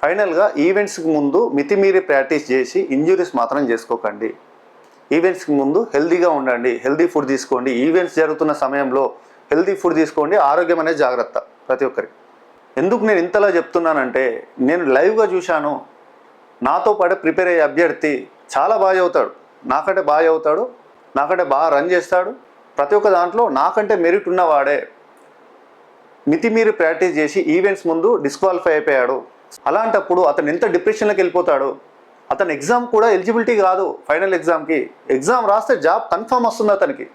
ఫైనల్గా ఈవెంట్స్కి ముందు మితిమీరి ప్రాక్టీస్ చేసి ఇంజురీస్ మాత్రం చేసుకోకండి. ఈవెంట్స్కి ముందు హెల్తీగా ఉండండి, హెల్తీ ఫుడ్ తీసుకోండి. ఈవెంట్స్ జరుగుతున్న సమయంలో హెల్తీ ఫుడ్ తీసుకోండి. ఆరోగ్యం అనేది జాగ్రత్త ప్రతి ఒక్కరికి. ఎందుకు నేను ఇంతలా చెప్తున్నానంటే, నేను లైవ్గా చూశాను. నాతో పాటు ప్రిపేర్ అయ్యే అభ్యర్థి చాలా బాగా చదువుతాడు, నాకంటే బాగా చదువుతాడు, నాకంటే బాగా రన్ చేస్తాడు. ప్రతి ఒక్క దాంట్లో నాకంటే మెరిట్ ఉన్నవాడే మితిమీరి ప్రాక్టీస్ చేసి ఈవెంట్స్ ముందు డిస్క్వాలిఫై అయిపోయాడు. అలాంటప్పుడు అతను ఎంత డిప్రెషన్లోకి వెళ్ళిపోతాడు. అతను ఎగ్జామ్ కూడా ఎలిజిబిలిటీ కాదు. ఫైనల్ ఎగ్జామ్కి ఎగ్జామ్ రాస్తే జాబ్ కన్ఫర్మ్ వస్తుంది అతనికి.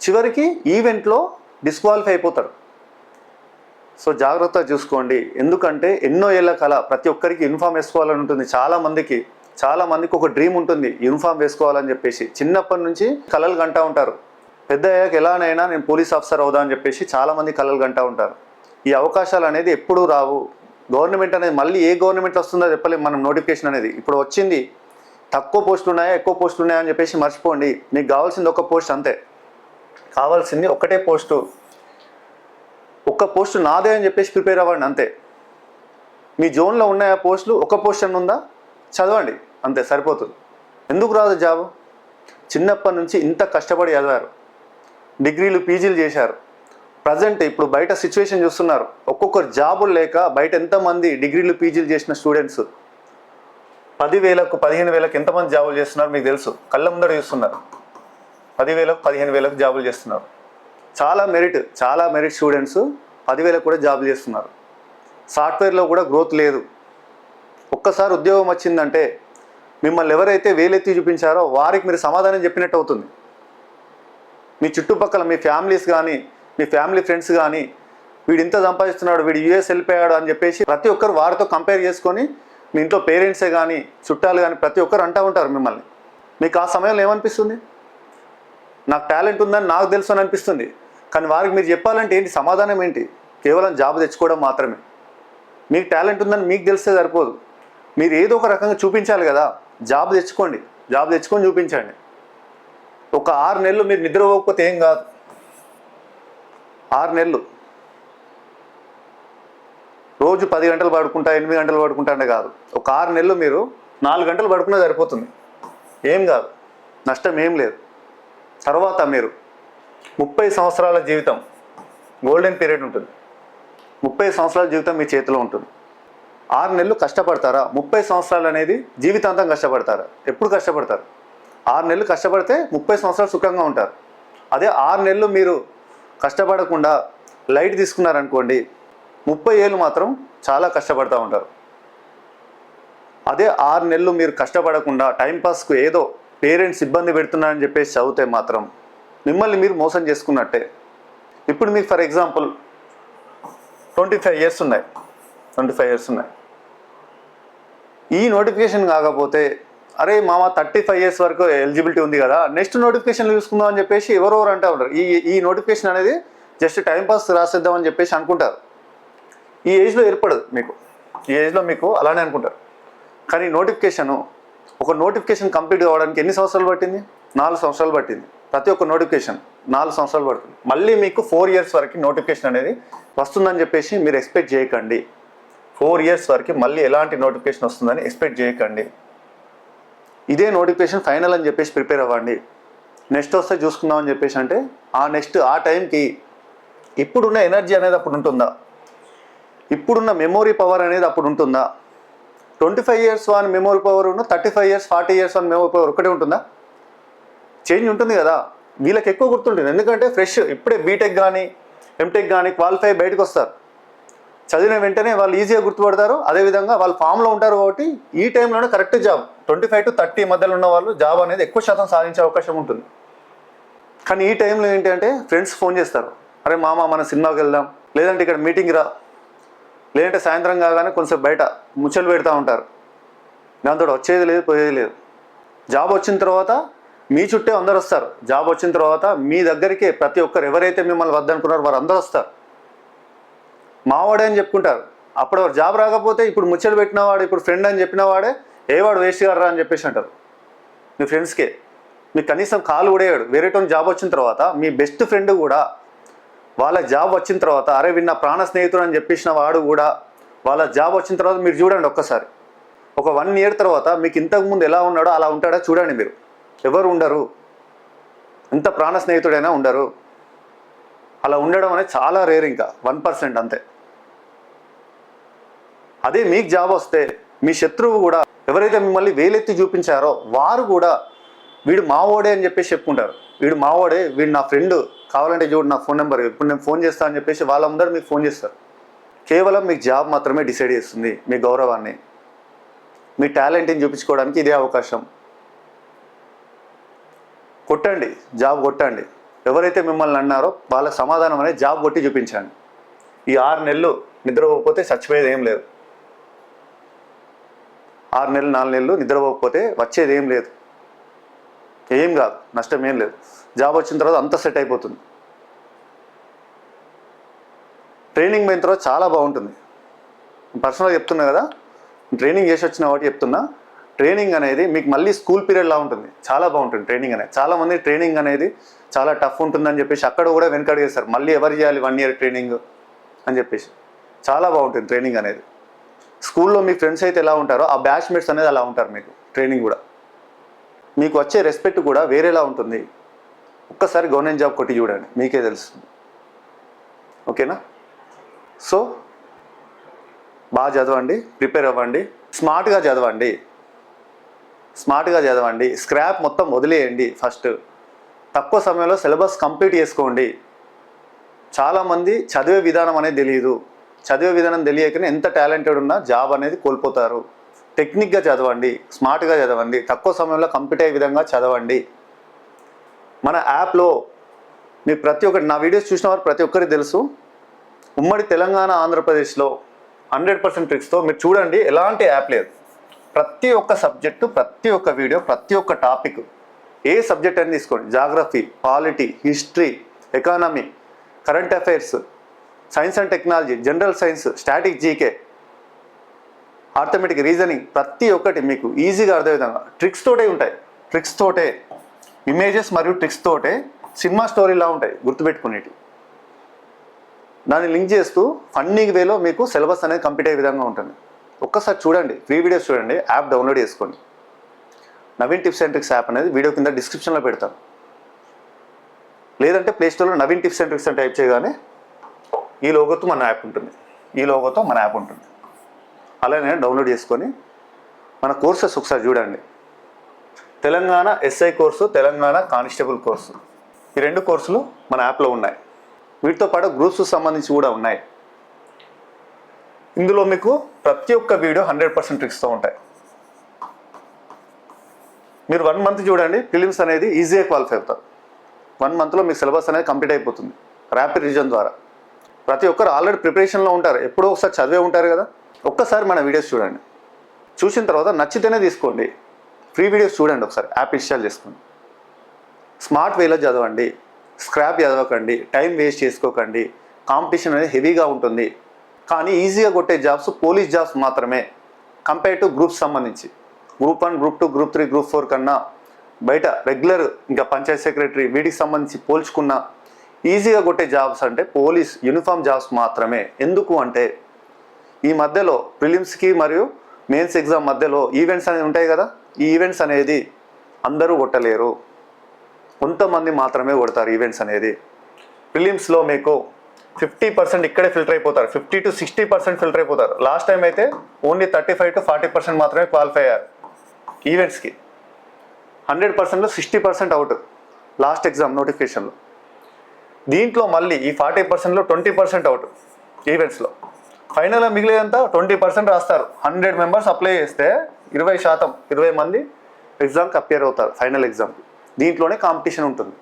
చివరికి ఈవెంట్లో డిస్క్వాలిఫై అయిపోతాడు. సో జాగ్రత్తగా చూసుకోండి. ఎందుకంటే ఎన్నో ఏళ్ళ కళ ప్రతి ఒక్కరికి యూనిఫామ్ వేసుకోవాలని ఉంటుంది. చాలామందికి ఒక డ్రీమ్ ఉంటుంది యూనిఫామ్ వేసుకోవాలని చెప్పేసి. చిన్నప్పటి నుంచి కలలు కంటూ ఉంటారు. పెద్ద అయ్యాక ఎలానైనా నేను పోలీస్ ఆఫీసర్ అవుదా అని చెప్పేసి చాలామంది కలలు కంటూ ఉంటారు. ఈ అవకాశాలు అనేది ఎప్పుడూ రావు. గవర్నమెంట్ అనేది మళ్ళీ ఏ గవర్నమెంట్ వస్తుందో చెప్పలేము మనం. నోటిఫికేషన్ అనేది ఇప్పుడు వచ్చింది, తక్కువ పోస్టులు ఉన్నాయా ఎక్కువ పోస్టులు ఉన్నాయా అని చెప్పేసి మర్చిపోండి. మీకు కావాల్సింది ఒక పోస్ట్ అంతే. కావాల్సింది ఒకటే పోస్టు. ఒక్క పోస్టు నాదే అని చెప్పేసి ప్రిపేర్ అవ్వండి అంతే. మీ జోన్లో ఉన్నాయా పోస్టులు? ఒక పోస్ట్ అని ఉందా, చదవండి అంతే, సరిపోతుంది. ఎందుకు రాదు జాబ్? చిన్నప్పటి నుంచి ఇంత కష్టపడి చదివారు, డిగ్రీలు పీజీలు చేశారు. ప్రజెంట్ ఇప్పుడు బయట సిచ్యువేషన్ చూస్తున్నారు. ఒక్కొక్కరు జాబులు లేక బయట ఎంతమంది డిగ్రీలు పీజీలు చేసిన స్టూడెంట్స్ 10,000కు 15,000కు ఎంతమంది జాబులు చేస్తున్నారు మీకు తెలుసు. కళ్ళ ముందర చూస్తున్నారు. 10,000కు 15,000కు జాబులు చేస్తున్నారు. చాలా మెరిట్ స్టూడెంట్స్ 10,000కు కూడా జాబులు చేస్తున్నారు. సాఫ్ట్వేర్లో కూడా గ్రోత్ లేదు. ఒక్కసారి ఉద్యోగం వచ్చిందంటే మిమ్మల్ని ఎవరైతే వేలెత్తి చూపించారో వారికి మీరు సమాధానం చెప్పినట్టు అవుతుంది. మీ చుట్టుపక్కల మీ ఫ్యామిలీస్ కానీ, మీ ఫ్యామిలీ ఫ్రెండ్స్ కానీ, వీడు ఇంత సంపాదిస్తున్నాడు, వీడు యూఎస్ వెళ్ళిపోయాడు అని చెప్పేసి ప్రతి ఒక్కరు వారితో కంపేర్ చేసుకొని, మీ ఇంట్లో పేరెంట్సే కానీ చుట్టాలు కానీ ప్రతి ఒక్కరు అంటూ ఉంటారు మిమ్మల్ని. మీకు ఆ సమయంలో ఏమనిపిస్తుంది? నాకు టాలెంట్ ఉందని నాకు తెలుసు అని అనిపిస్తుంది. కానీ వారికి మీరు చెప్పాలంటే ఏంటి? సమాధానం ఏంటి? కేవలం జాబ్ తెచ్చుకోవడం మాత్రమే. మీకు టాలెంట్ ఉందని మీకు తెలిస్తే సరిపోదు. మీరు ఏదో ఒక రకంగా చూపించాలి కదా. జాబ్ తెచ్చుకోండి, జాబ్ తెచ్చుకొని చూపించండి. ఒక 6 నెలలు మీరు నిద్రపోకపోతే ఏం కాదు. 6 నెలలు రోజు 10 గంటలు పడుకుంటా, 8 గంటలు పడుకుంటా అంటే కాదు. ఒక 6 నెలలు మీరు 4 గంటలు పడుకున్నా సరిపోతుంది. ఏం కాదు, నష్టం ఏం లేదు. తర్వాత మీరు 30 సంవత్సరాల జీవితం, గోల్డెన్ పీరియడ్ ఉంటుంది. 30 సంవత్సరాల జీవితం మీ చేతిలో ఉంటుంది. 6 నెలలు కష్టపడతారా? 30 సంవత్సరాలు అనేది జీవితాంతం కష్టపడతారా? ఎప్పుడు కష్టపడతారు? 6 నెలలు కష్టపడితే 30 సంవత్సరాలు సుఖంగా ఉంటారు. అదే 6 నెలలు మీరు కష్టపడకుండా లైట్ తీసుకున్నారనుకోండి, 30 ఏళ్ళు మాత్రం చాలా కష్టపడుతూ ఉంటారు. అదే 6 నెలలు మీరు కష్టపడకుండా టైంపాస్కు ఏదో పేరెంట్స్ ఇబ్బంది పెడుతున్నారని చెప్పేసి చదివితే మాత్రం మిమ్మల్ని మీరు మోసం చేసుకున్నట్టే. ఇప్పుడు మీకు ఫర్ ఎగ్జాంపుల్ 25 ఇయర్స్ ఉన్నాయి. ఈ నోటిఫికేషన్ కాకపోతే అరే మామ 35 ఇయర్స్ వరకు ఎలిజిబిలిటీ ఉంది కదా, నెక్స్ట్ నోటిఫికేషన్లు చూసుకుందాం అని చెప్పేసి ఎవరెవరు అంటూ ఉంటారు. ఈ నోటిఫికేషన్ అనేది జస్ట్ టైంపాస్ రాసేద్దామని చెప్పేసి అనుకుంటారు. ఈ ఏజ్లో ఏర్పడదు మీకు. ఈ ఏజ్లో మీకు అలానే అనుకుంటారు. కానీ ఒక నోటిఫికేషన్ కంప్లీట్ కావడానికి ఎన్ని సంవత్సరాలు పట్టింది? 4 సంవత్సరాలు పట్టింది. ప్రతి ఒక్క నోటిఫికేషన్ 4 సంవత్సరాలు పడుతుంది. మళ్ళీ మీకు 4 ఇయర్స్ వరకు నోటిఫికేషన్ అనేది వస్తుందని చెప్పేసి మీరు ఎక్స్పెక్ట్ చేయకండి. 4 ఇయర్స్ వరకు మళ్ళీ ఎలాంటి నోటిఫికేషన్ వస్తుందని ఎక్స్పెక్ట్ చేయకండి. ఇదే నోటిఫికేషన్ ఫైనల్ అని చెప్పేసి ప్రిపేర్ అవ్వండి. నెక్స్ట్ వస్తే చూసుకుందాం అని చెప్పేసి అంటే ఆ టైంకి ఇప్పుడున్న ఎనర్జీ అనేది అప్పుడు ఉంటుందా? ఇప్పుడున్న మెమొరీ పవర్ అనేది అప్పుడు ఉంటుందా? 25 years one memory power 35 years 40 years one memory power ఒకటే ఉంటుందా? చేంజ్ ఉంటుంది కదా. వీళ్ళకి ఎక్కువ గుర్తుంటుంది. ఎందుకంటే ఫ్రెష్ ఇప్పుడే బీటెక్ కానీ ఎంటెక్ కానీ క్వాలిఫై బయటకు వస్తారు. చదివిన వెంటనే వాళ్ళు ఈజీగా గుర్తుపడతారు. అదేవిధంగా వాళ్ళు ఫామ్లో ఉంటారు కాబట్టి ఈ టైంలోనే కరెక్ట్ జాబ్ 25 to 30 మధ్యలో ఉన్న వాళ్ళు జాబ్ అనేది ఎక్కువ శాతం సాధించే అవకాశం ఉంటుంది. కానీ ఈ టైంలో ఏంటి అంటే ఫ్రెండ్స్ ఫోన్ చేస్తారు, అరే మామ మన సినిమాకి వెళ్దాం, లేదంటే ఇక్కడ మీటింగ్ రా, లేదంటే సాయంత్రం కాగానే కొంచెం బయట ముచ్చలు పెడతా ఉంటారు. దాంతో వచ్చేది లేదు పోయేది లేదు. జాబ్ వచ్చిన తర్వాత మీ చుట్టే అందరు వస్తారు. జాబ్ వచ్చిన తర్వాత మీ దగ్గరికి ప్రతి ఒక్కరు ఎవరైతే మిమ్మల్ని వద్దనుకున్నారో వారు అందరూ వస్తారు. మావాడే అని చెప్పుకుంటారు. అప్పుడు జాబ్ రాకపోతే ఇప్పుడు ముచ్చలు పెట్టినవాడు, ఇప్పుడు ఫ్రెండ్ అని చెప్పినవాడే ఏవాడు వేస్ట్ గారు అని చెప్పేసి అంటారు మీ ఫ్రెండ్స్కే. మీకు కనీసం కాలు కూడా వేయడు. వేరేటోని జాబ్ వచ్చిన తర్వాత మీ బెస్ట్ ఫ్రెండ్ కూడా వాళ్ళ జాబ్ వచ్చిన తర్వాత అరే విన్న ప్రాణ స్నేహితుడు అని చెప్పేసిన వాడు కూడా వాళ్ళ జాబ్ వచ్చిన తర్వాత మీరు చూడండి ఒక్కసారి. ఒక 1 year తర్వాత మీకు ఇంతకుముందు ఎలా ఉన్నాడో అలా ఉంటాడా చూడండి మీరు. ఎవరు ఉండరు, ఎంత ప్రాణ స్నేహితుడైనా ఉండరు. అలా ఉండడం అనేది చాలా రేర్, ఇంకా 1% అంతే. అదే మీకు జాబ్ వస్తే మీ శత్రువు కూడా ఎవరైతే మిమ్మల్ని వేలెత్తి చూపించారో వారు కూడా వీడు మావోడే అని చెప్పేసి చెప్పుకుంటారు. వీడు మావోడే, వీడు నా ఫ్రెండ్, కావాలంటే చూడు నా ఫోన్ నెంబర్, ఇప్పుడు నేను ఫోన్ చేస్తాను అని చెప్పేసి వాళ్ళ ముందర మీకు ఫోన్ చేస్తారు. కేవలం మీకు జాబ్ మాత్రమే డిసైడ్ చేస్తుంది మీ గౌరవాన్ని, మీ టాలెంట్ని చూపించుకోవడానికి ఇదే అవకాశం. కొట్టండి, జాబ్ కొట్టండి. ఎవరైతే మిమ్మల్ని అన్నారో వాళ్ళ సమాధానం అనేది జాబ్ కొట్టి చూపించండి. ఈ 6 నెలలు నిద్రపోకపోతే చచ్చిపోయేది ఏం లేదు. 6 నెలలు 4 నెలలు నిద్రపోకపోతే వచ్చేది ఏం లేదు, ఏం కాదు, నష్టం ఏం లేదు. జాబ్ వచ్చిన తర్వాత అంతా సెట్ అయిపోతుంది. ట్రైనింగ్ పోయిన తర్వాత చాలా బాగుంటుంది. పర్సనల్గా చెప్తున్నా కదా, ట్రైనింగ్ చేసి వచ్చిన వాటి చెప్తున్నా. ట్రైనింగ్ అనేది మీకు మళ్ళీ స్కూల్ పీరియడ్లా ఉంటుంది, చాలా బాగుంటుంది ట్రైనింగ్ అనేది. చాలామంది ట్రైనింగ్ అనేది చాలా టఫ్ ఉంటుందని చెప్పేసి అక్కడ కూడా వెనకడు చేస్తారు. మళ్ళీ ఎవరు చేయాలి 1 year ట్రైనింగ్ అని చెప్పేసి. చాలా బాగుంటుంది ట్రైనింగ్ అనేది. స్కూల్లో మీ ఫ్రెండ్స్ అయితే ఎలా ఉంటారో ఆ బ్యాచ్మేట్స్ అనేది అలా ఉంటారు మీకు. ట్రైనింగ్ కూడా మీకు వచ్చే రెస్పెక్ట్ కూడా వేరేలా ఉంటుంది. ఒక్కసారి గవర్నమెంట్ జాబ్ కొట్టి చూడండి, మీకే తెలుస్తుంది. ఓకేనా? సో బాగా చదవండి, ప్రిపేర్ అవ్వండి, స్మార్ట్గా చదవండి. స్క్రాప్ మొత్తం వదిలేయండి. ఫస్ట్ తక్కువ సమయంలో సిలబస్ కంప్లీట్ చేసుకోండి. చాలామంది చదివే విధానం అనేది తెలియదు. చదివే విధానం తెలియకనే ఎంత టాలెంటెడ్ ఉన్నా జాబ్ అనేది కోల్పోతారు. టెక్నిక్గా చదవండి, స్మార్ట్గా చదవండి, తక్కువ సమయంలో కంప్లీట్ అయ్యే విధంగా చదవండి. మన యాప్లో మీ ప్రతి ఒక్కటి, నా వీడియోస్ చూసిన వారు ప్రతి ఒక్కరికి తెలుసు, ఉమ్మడి తెలంగాణ ఆంధ్రప్రదేశ్లో 100% ట్రిక్స్తో మీరు చూడండి. ఎలాంటి యాప్ లేదు. ప్రతి ఒక్క సబ్జెక్టు, ప్రతి ఒక్క వీడియో, ప్రతి ఒక్క టాపిక్, ఏ సబ్జెక్ట్ అని తీసుకోండి, geography, polity, history, economy, current affairs, science and technology, general science, static, GK, arithmetic, reasoning, ప్రతి ఒక్కటి మీకు ఈజీగా అర్థం విధంగా ట్రిక్స్ తోటే ఉంటాయి. ట్రిక్స్ తోటే, ఇమేజెస్ మరియు ట్రిక్స్ తోటే సినిమా స్టోరీలా ఉంటాయి గుర్తుపెట్టుకునేటి. దాన్ని లింక్ చేస్తూ ఫన్నీ వేలో మీకు సిలబస్ అనేది కంప్లీట్ అయ్యే విధంగా ఉంటుంది. ఒక్కసారి చూడండి, ఫ్రీ వీడియోస్ చూడండి, యాప్ డౌన్లోడ్ చేసుకోండి. Naveen tips and tricks app అనేది వీడియో కింద డిస్క్రిప్షన్లో పెడతాను. లేదంటే ప్లేస్టోర్లో నవీన్ టిప్స్ అండ్ ట్రిక్స్ అని టైప్ చేయగానే ఈ లోగోతో మన యాప్ ఉంటుంది. అలానే డౌన్లోడ్ చేసుకొని మన కోర్సెస్ ఒకసారి చూడండి. Telangana SI course, Telangana constable course, ఈ 2 కోర్సులు మన యాప్లో ఉన్నాయి. వీటితో పాటు గ్రూప్స్ సంబంధించి కూడా ఉన్నాయి. ఇందులో మీకు ప్రతి ఒక్క వీడియో 100% ట్రిక్స్తో ఉంటాయి. మీరు 1 month చూడండి, ప్రిలిమ్స్ అనేది ఈజీగా క్వాలిఫై అవుతారు. 1 monthలో మీ సిలబస్ అనేది కంప్లీట్ అయిపోతుంది ర్యాపిడ్ రివిజన్ ద్వారా. ప్రతి ఒక్కరు ఆల్రెడీ ప్రిపరేషన్లో ఉంటారు, ఎప్పుడో ఒకసారి చదివే ఉంటారు కదా. ఒక్కసారి మన వీడియోస్ చూడండి, చూసిన తర్వాత నచ్చితేనే తీసుకోండి. ఫ్రీ వీడియోస్ చూడండి, ఒకసారి యాప్ ఇన్స్టాల్ చేసుకోండి. స్మార్ట్ వేలో చదవండి, స్క్రాప్ చదవకండి, టైం వేస్ట్ చేసుకోకండి. కాంపిటీషన్ అనేది హెవీగా ఉంటుంది, కానీ ఈజీగా కొట్టే జాబ్స్ పోలీస్ జాబ్స్ మాత్రమే. కంపేర్ టు గ్రూప్స్ సంబంధించి గ్రూప్ 1, గ్రూప్ 2, గ్రూప్ 3, గ్రూప్ 4 కన్నా బయట రెగ్యులర్ ఇంకా పంచాయత్ సెక్రటరీ వీటికి సంబంధించి పోల్చుకున్న ఈజీగా కొట్టే జాబ్స్ అంటే పోలీస్ యూనిఫామ్ జాబ్స్ మాత్రమే. ఎందుకు అంటే ఈ మధ్యలో ప్రిలిమ్స్కి మరియు మెయిన్స్ ఎగ్జామ్ మధ్యలో ఈవెంట్స్ అనేవి ఉంటాయి కదా. ఈ ఈవెంట్స్ అనేది అందరూ కొట్టలేరు, కొంతమంది మాత్రమే కొడతారు ఈవెంట్స్ అనేది. ప్రిలిమ్స్లో మీకు 50% ఇక్కడే ఫిల్టర్ అయిపోతారు, 50 to 60% ఫిల్టర్ అయిపోతారు. లాస్ట్ టైం అయితే ఓన్లీ 35 to 40% మాత్రమే క్వాలిఫై అయ్యారు ఈవెంట్స్కి. 100%లో 60% అవుట్ లాస్ట్ ఎగ్జామ్ నోటిఫికేషన్లో. దీంట్లో మళ్ళీ ఈ 40%లో 20% అవుట్ ఈవెంట్స్లో. ఫైనల్గా మిగిలేదంతా 20% రాస్తారు. 100 members అప్లై చేస్తే 20%, 20 మంది ఎగ్జామ్కి అపియర్ అవుతారు ఫైనల్ ఎగ్జామ్కి. దీంట్లోనే కాంపిటీషన్ ఉంటుంది.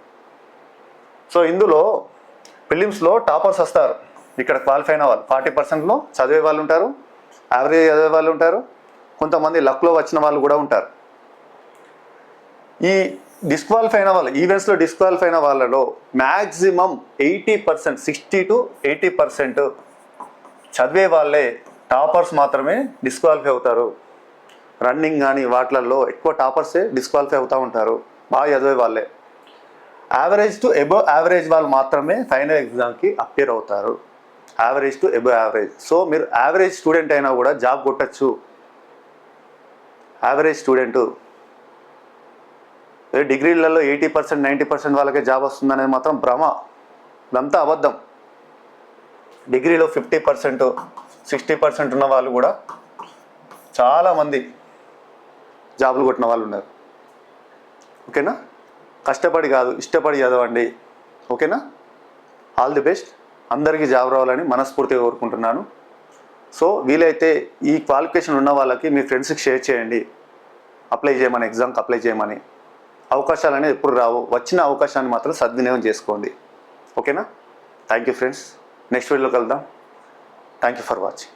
సో ఇందులో ప్రిలిమ్స్లో టాపర్స్ వస్తారు. ఇక్కడ క్వాలిఫై అయిన వాళ్ళు 40%లో చదివే వాళ్ళు ఉంటారు, యావరేజ్ చదివే వాళ్ళు ఉంటారు, కొంతమంది లక్లో వచ్చిన వాళ్ళు కూడా ఉంటారు. ఈ డిస్క్వాలిఫై అయిన వాళ్ళు, ఈవెంట్స్లో డిస్క్వాలిఫై అయిన వాళ్ళలో మ్యాక్సిమం 80%, 60 to 80% చదివే వాళ్ళే, టాపర్స్ మాత్రమే డిస్క్వాలిఫై అవుతారు. రన్నింగ్ కానీ వాటిలలో ఎక్కువ టాపర్సే డిస్క్వాలిఫై అవుతూ ఉంటారు, బాగా చదివే వాళ్ళే. యావరేజ్ టు అబవ్ యావరేజ్ వాళ్ళు మాత్రమే ఫైనల్ ఎగ్జామ్కి అపియర్ అవుతారు. Average to above average. So మీరు యావరేజ్ స్టూడెంట్ అయినా కూడా జాబ్ కొట్టచ్చు. యావరేజ్ స్టూడెంటు డిగ్రీలలో 80% 90% వాళ్ళకే జాబ్ వస్తుందనేది మాత్రం భ్రమ. ఇదంతా అబద్ధం. డిగ్రీలో 50% 60% ఉన్న వాళ్ళు కూడా చాలామంది జాబులు కొట్టిన వాళ్ళు ఉన్నారు. ఓకేనా? కష్టపడి కాదు, ఇష్టపడి చదవండి. ఓకేనా? All the best. అందరికీ జాబ్ రావాలని మనస్ఫూర్తిగా కోరుకుంటున్నాను. సో వీలైతే ఈ క్వాలిఫికేషన్ ఉన్న వాళ్ళకి మీ ఫ్రెండ్స్కి షేర్ చేయండి, అప్లై చేయమని, ఎగ్జామ్కి అప్లై చేయమని. అవకాశాలు అనేది ఎప్పుడు రావు, వచ్చిన అవకాశాన్ని మాత్రం సద్వినియోగం చేసుకోండి. ఓకేనా? Thank you friends. నెక్స్ట్ వీడియోలో కలుద్దాం. Thank you for watching.